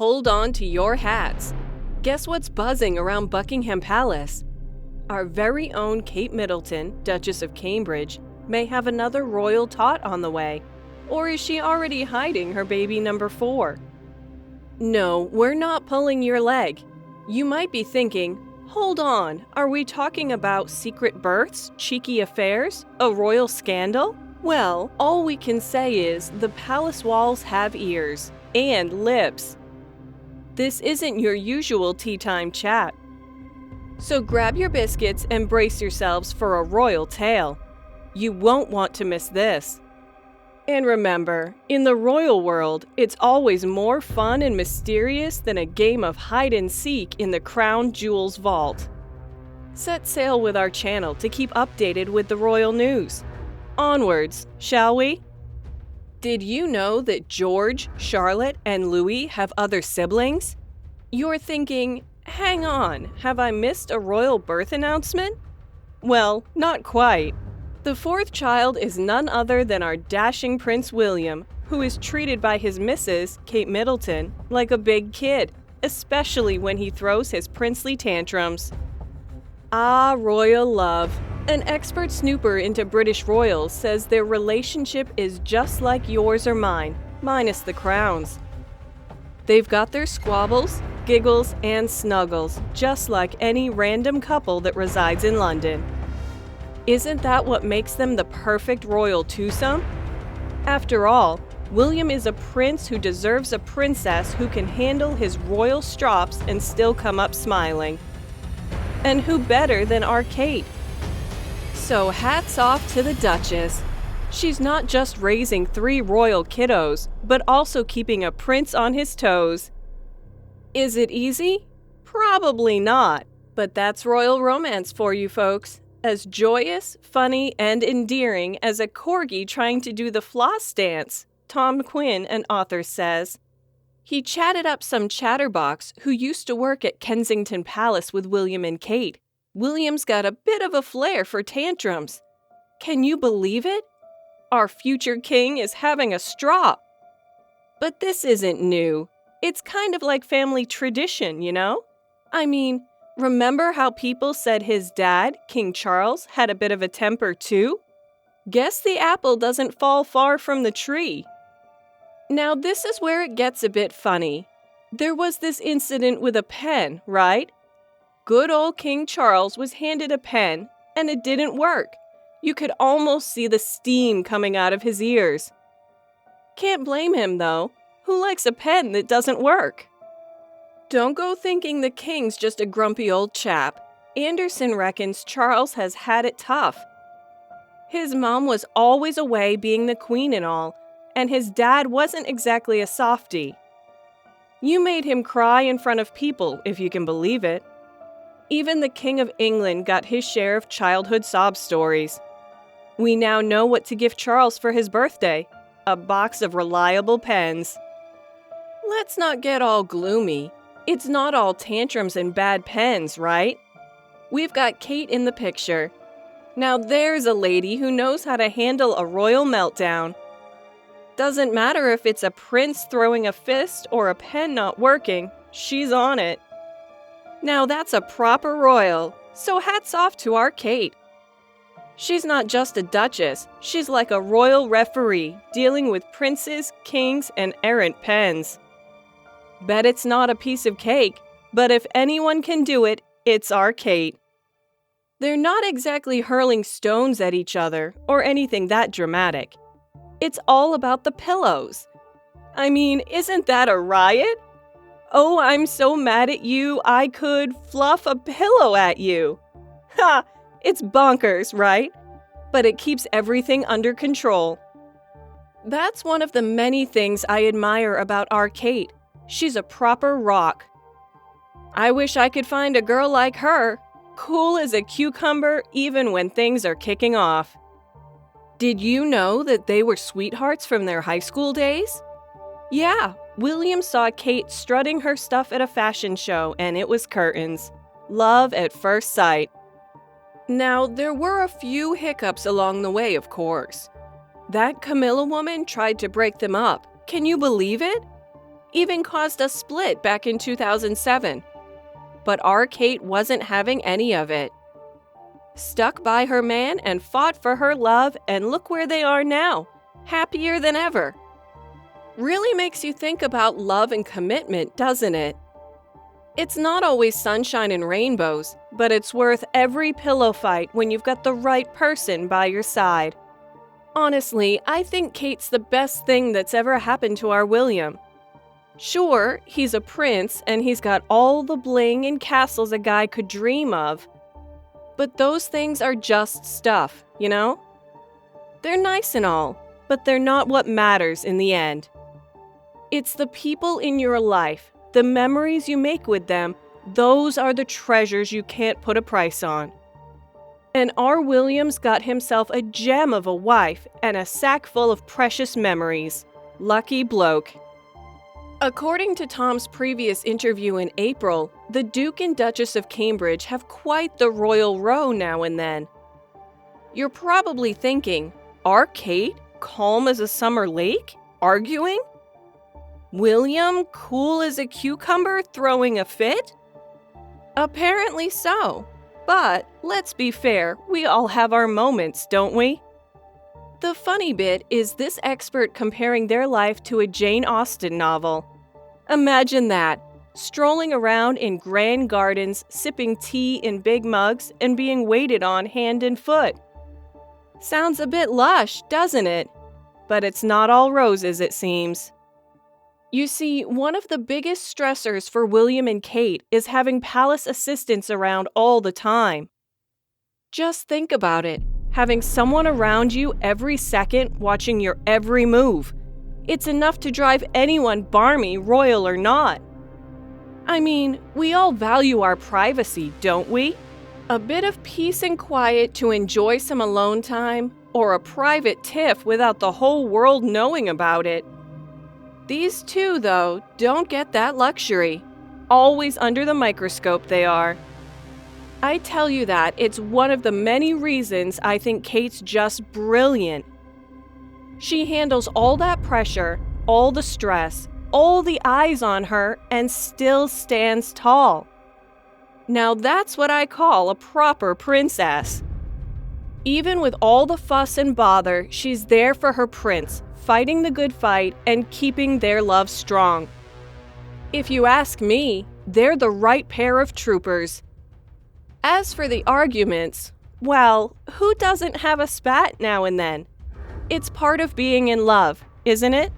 Hold on to your hats. Guess what's buzzing around Buckingham Palace? Our very own Kate Middleton, Duchess of Cambridge, may have another royal tot on the way. Or is she already hiding her baby number 4? No, we're not pulling your leg. You might be thinking, hold on, are we talking about secret births, cheeky affairs, a royal scandal? Well, all we can say is the palace walls have ears and lips. This isn't your usual tea time chat. So grab your biscuits and brace yourselves for a royal tale. You won't want to miss this. And remember, in the royal world, it's always more fun and mysterious than a game of hide and seek in the crown jewels vault. Set sail with our channel to keep updated with the royal news. Onwards, shall we? Did you know that George, Charlotte, and Louis have other siblings? You're thinking, hang on, have I missed a royal birth announcement? Well, not quite. The 4th child is none other than our dashing Prince William, who is treated by his missus, Kate Middleton, like a big kid, especially when he throws his princely tantrums. Ah, royal love. An expert snooper into British royals says their relationship is just like yours or mine, minus the crowns. They've got their squabbles, giggles, and snuggles, just like any random couple that resides in London. Isn't that what makes them the perfect royal twosome? After all, William is a prince who deserves a princess who can handle his royal strops and still come up smiling. And who better than our Kate? So hats off to the Duchess. She's not just raising 3 royal kiddos, but also keeping a prince on his toes. Is it easy? Probably not, but that's royal romance for you folks. As joyous, funny, and endearing as a corgi trying to do the floss dance, Tom Quinn, an author, says. He chatted up some chatterbox who used to work at Kensington Palace with William and Kate. William's got a bit of a flair for tantrums. Can you believe it? Our future king is having a strop. But this isn't new. It's kind of like family tradition, you know? I mean, remember how people said his dad, King Charles, had a bit of a temper too? Guess the apple doesn't fall far from the tree. Now this is where it gets a bit funny. There was this incident with a pen, right? Good old King Charles was handed a pen, and it didn't work. You could almost see the steam coming out of his ears. Can't blame him, though. Who likes a pen that doesn't work? Don't go thinking the king's just a grumpy old chap. Anderson reckons Charles has had it tough. His mom was always away being the queen and all, and his dad wasn't exactly a softie. You made him cry in front of people, if you can believe it. Even the King of England got his share of childhood sob stories. We now know what to gift Charles for his birthday: a box of reliable pens. Let's not get all gloomy. It's not all tantrums and bad pens, right? We've got Kate in the picture. Now there's a lady who knows how to handle a royal meltdown. Doesn't matter if it's a prince throwing a fist or a pen not working, she's on it. Now that's a proper royal, so hats off to our Kate. She's not just a duchess, she's like a royal referee, dealing with princes, kings, and errant pens. Bet it's not a piece of cake, but if anyone can do it, it's our Kate. They're not exactly hurling stones at each other, or anything that dramatic. It's all about the pillows. I mean, isn't that a riot? Oh, I'm so mad at you, I could fluff a pillow at you. Ha! It's bonkers, right? But it keeps everything under control. That's one of the many things I admire about our Kate. She's a proper rock. I wish I could find a girl like her, cool as a cucumber even when things are kicking off. Did you know that they were sweethearts from their high school days? Yeah, William saw Kate strutting her stuff at a fashion show, and it was curtains. Love at first sight. Now, there were a few hiccups along the way, of course. That Camilla woman tried to break them up. Can you believe it? even caused a split back in 2007. But our Kate wasn't having any of it. Stuck by her man and fought for her love, and look where they are now, happier than ever. Really makes you think about love and commitment, doesn't it? It's not always sunshine and rainbows, but it's worth every pillow fight when you've got the right person by your side. Honestly, I think Kate's the best thing that's ever happened to our William. Sure, he's a prince and he's got all the bling and castles a guy could dream of. But those things are just stuff, you know? They're nice and all, but they're not what matters in the end. It's the people in your life, the memories you make with them, those are the treasures you can't put a price on. And our William's got himself a gem of a wife and a sack full of precious memories. Lucky bloke. According to Tom's previous interview in April, the Duke and Duchess of Cambridge have quite the royal row now and then. You're probably thinking, our Kate, calm as a summer lake, arguing? William, cool as a cucumber, throwing a fit? Apparently so. But, let's be fair, we all have our moments, don't we? The funny bit is this expert comparing their life to a Jane Austen novel. Imagine that, strolling around in grand gardens, sipping tea in big mugs, and being waited on hand and foot. Sounds a bit lush, doesn't it? But it's not all roses, it seems. You see, one of the biggest stressors for William and Kate is having palace assistants around all the time. Just think about it, having someone around you every second watching your every move. It's enough to drive anyone barmy, royal or not. I mean, we all value our privacy, don't we? A bit of peace and quiet to enjoy some alone time, or a private tiff without the whole world knowing about it. These two, though, don't get that luxury. Always under the microscope they are. I tell you that it's one of the many reasons I think Kate's just brilliant. She handles all that pressure, all the stress, all the eyes on her, and still stands tall. Now that's what I call a proper princess. Even with all the fuss and bother, she's there for her prince, fighting the good fight and keeping their love strong. If you ask me, they're the right pair of troopers. As for the arguments, well, who doesn't have a spat now and then? It's part of being in love, isn't it?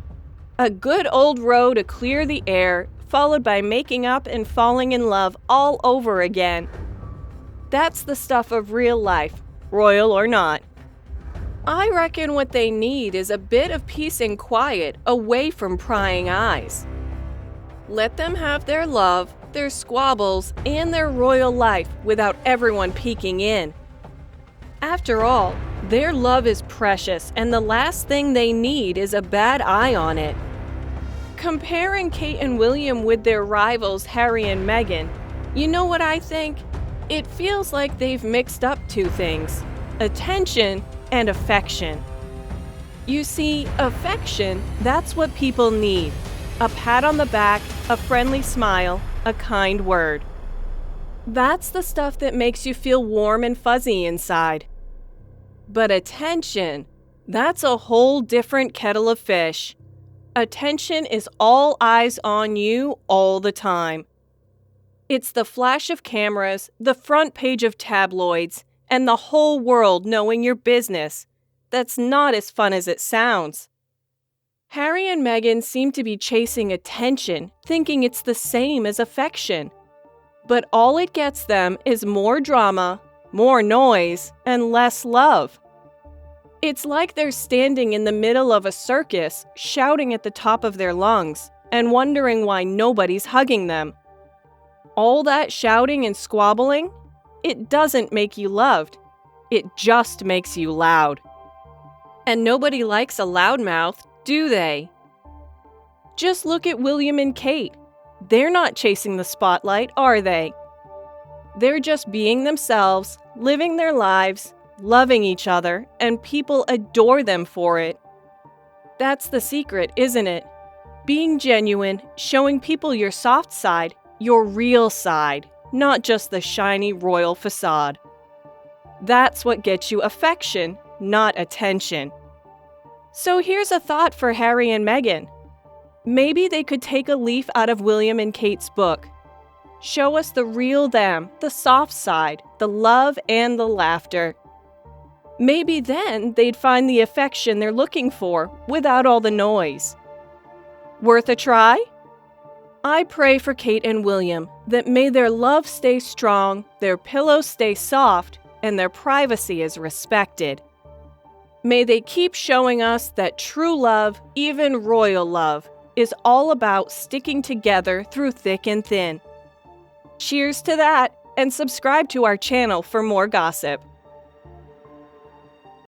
A good old row to clear the air, followed by making up and falling in love all over again. That's the stuff of real life, royal or not. I reckon what they need is a bit of peace and quiet away from prying eyes. Let them have their love, their squabbles, and their royal life without everyone peeking in. After all, their love is precious, and the last thing they need is a bad eye on it. Comparing Kate and William with their rivals Harry and Meghan, you know what I think? It feels like they've mixed up two things: attention and affection. You see, affection, that's what people need. A pat on the back, a friendly smile, a kind word. That's the stuff that makes you feel warm and fuzzy inside. But attention, that's a whole different kettle of fish. Attention is all eyes on you all the time. It's the flash of cameras, the front page of tabloids, and the whole world knowing your business. That's not as fun as it sounds. Harry and Meghan seem to be chasing attention, thinking it's the same as affection. But all it gets them is more drama, more noise, and less love. It's like they're standing in the middle of a circus, shouting at the top of their lungs, and wondering why nobody's hugging them. All that shouting and squabbling, it doesn't make you loved. It just makes you loud. And nobody likes a loudmouth, do they? Just look at William and Kate. They're not chasing the spotlight, are they? They're just being themselves, living their lives, loving each other, and people adore them for it. That's the secret, isn't it? Being genuine, showing people your soft side, your real side, not just the shiny royal facade. That's what gets you affection, not attention. So here's a thought for Harry and Meghan. Maybe they could take a leaf out of William and Kate's book. Show us the real them, the soft side, the love and the laughter. Maybe then they'd find the affection they're looking for without all the noise. Worth a try? I pray for Kate and William that may their love stay strong, their pillows stay soft, and their privacy is respected. May they keep showing us that true love, even royal love, is all about sticking together through thick and thin. Cheers to that, and subscribe to our channel for more gossip.